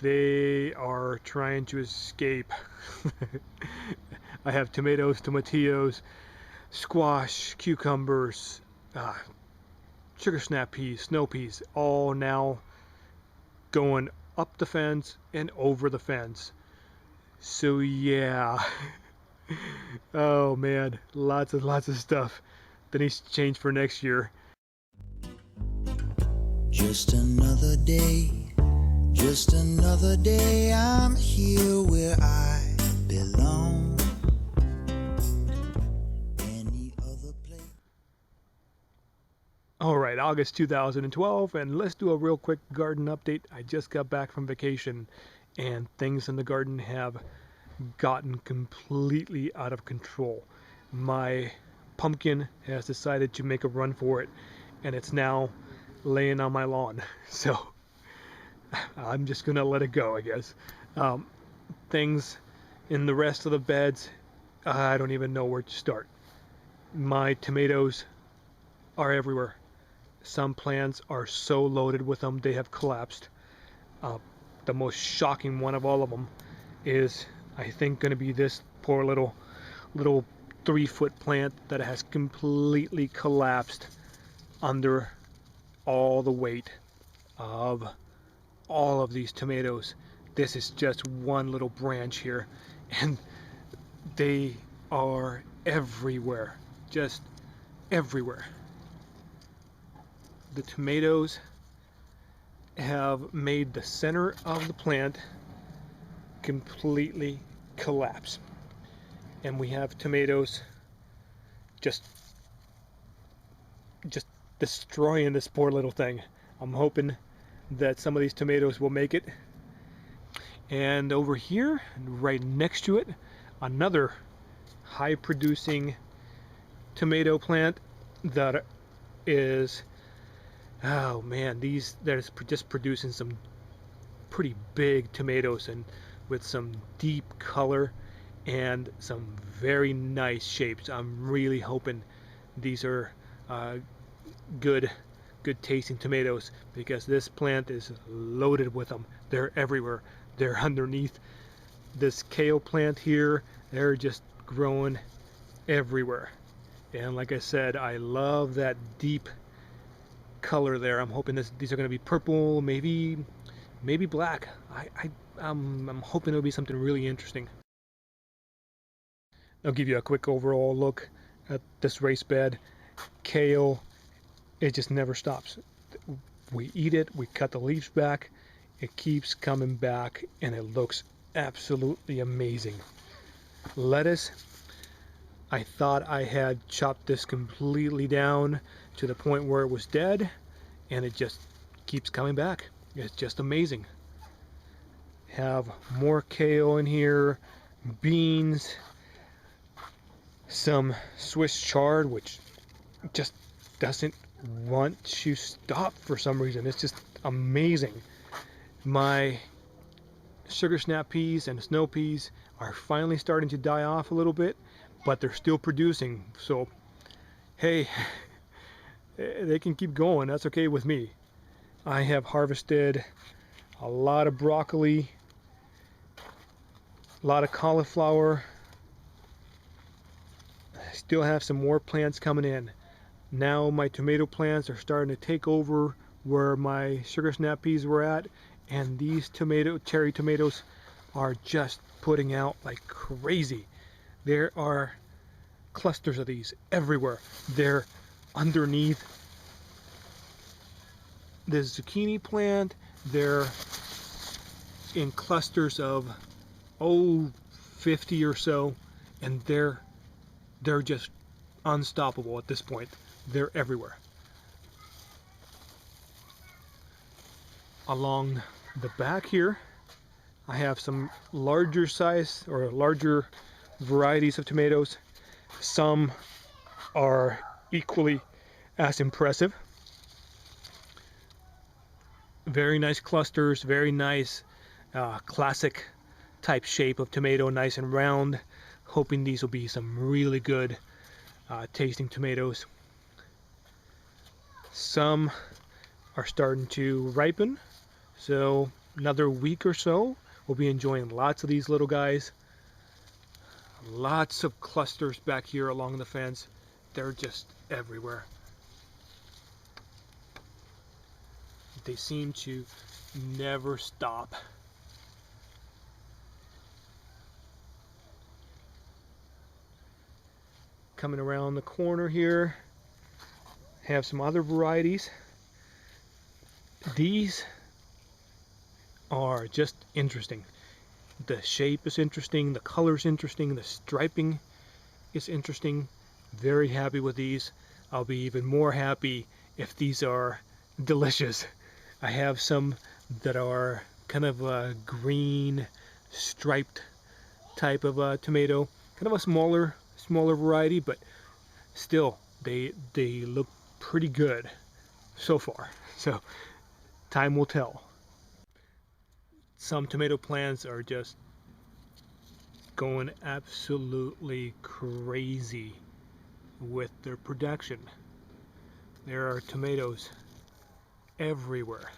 They are trying to escape. I have tomatoes, tomatillos, squash, cucumbers, sugar snap peas, snow peas, all now going up the fence and over the fence. So yeah. Oh man, lots and lots of stuff that needs to change for next year. Just another day, just another day, I'm here where I belong. Any other place? Alright, August 2012, and let's do a real quick garden update. I just got back from vacation, and things in the garden have gotten completely out of control. My pumpkin has decided to make a run for it, and it's now laying on my lawn. So I'm just gonna let it go, I guess. Things in the rest of the beds, I don't even know where to start. My tomatoes are everywhere. Some plants are so loaded with them they have collapsed. The most shocking one of all of them is, I think, going to be this poor little 3-foot plant that has completely collapsed under all the weight of all of these tomatoes. This is just one little branch here, and they are everywhere, just everywhere. The tomatoes have made the center of the plant completely collapse, and we have tomatoes just destroying this poor little thing. I'm hoping that some of these tomatoes will make it. And over here, right next to it, another high producing tomato plant that is, oh man, that is just producing some pretty big tomatoes, and with some deep color and some very nice shapes. I'm really hoping these are good tasting tomatoes, because this plant is loaded with them. They're everywhere. They're underneath this kale plant here. They're just growing everywhere. And like I said, I love that deep color there. I'm hoping these are going to be purple, maybe black. I'm hoping it'll be something really interesting. I'll give you a quick overall look at this raised bed. Kale, it just never stops. We eat it, we cut the leaves back, it keeps coming back, and it looks absolutely amazing. Lettuce, I thought I had chopped this completely down to the point where it was dead, and it just keeps coming back. It's just amazing. Have more kale in here, beans, some Swiss chard, which just doesn't want to stop for some reason. It's just amazing. My sugar snap peas and snow peas are finally starting to die off a little bit, but they're still producing. So hey, they can keep going. That's okay with me. I have harvested a lot of broccoli, a lot of cauliflower. I still have some more plants coming in. Now my tomato plants are starting to take over where my sugar snap peas were at, and these cherry tomatoes are just putting out like crazy. There are clusters of these everywhere. They're underneath the zucchini plant. They're in clusters of 50 or so, and they're just unstoppable at this point. They're everywhere. Along the back here, I have some larger size or larger varieties of tomatoes. Some are equally as impressive. Very nice clusters, very nice classic type shape of tomato, nice and round. Hoping these will be some really good tasting tomatoes. Some are starting to ripen, so another week or so, we'll be enjoying lots of these little guys. Lots of clusters back here along the fence. They're just everywhere. They seem to never stop. Coming around the corner here, have some other varieties. These are just interesting. The shape is interesting, the color is interesting, the striping is interesting. Very happy with these. I'll be even more happy if these are delicious. I have some that are kind of a green striped type of tomato, kind of a smaller variety, but still they look pretty good so far. So time will tell. Some tomato plants are just going absolutely crazy with their production. There are tomatoes everywhere.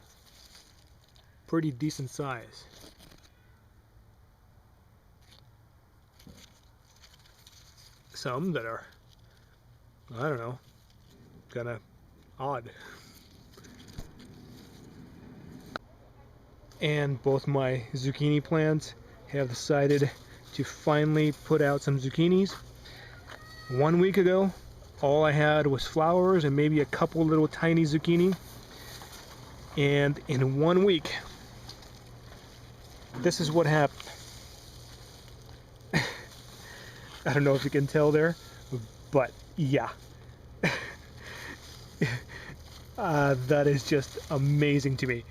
Pretty decent size. Some that are, I don't know, kind of odd. And both my zucchini plants have decided to finally put out some zucchinis. 1 week ago, all I had was flowers and maybe a couple little tiny zucchini. And in 1 week, this is what happened. I don't know if you can tell there, but yeah. That is just amazing to me.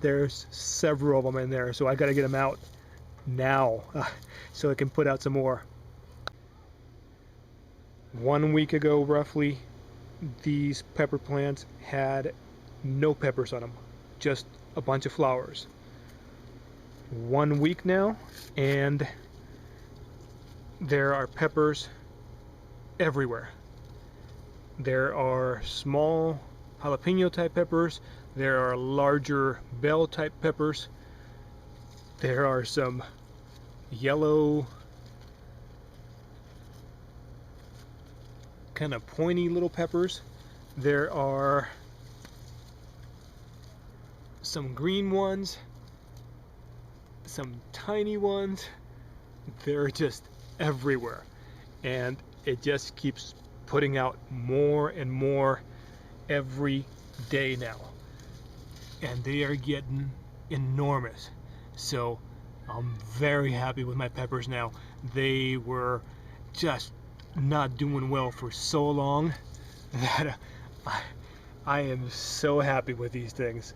There's several of them in there, so I gotta get them out now so I can put out some more. 1 week ago, roughly, these pepper plants had no peppers on them, just a bunch of flowers. 1 week now, and there are peppers everywhere. There are small jalapeno type peppers, there are larger bell type peppers, there are some yellow kind of pointy little peppers, there are some green ones, some tiny ones. They're just everywhere, and it just keeps putting out more and more every day now, and they are getting enormous. So I'm very happy with my peppers now. They were just not doing well for so long that I am so happy with these things.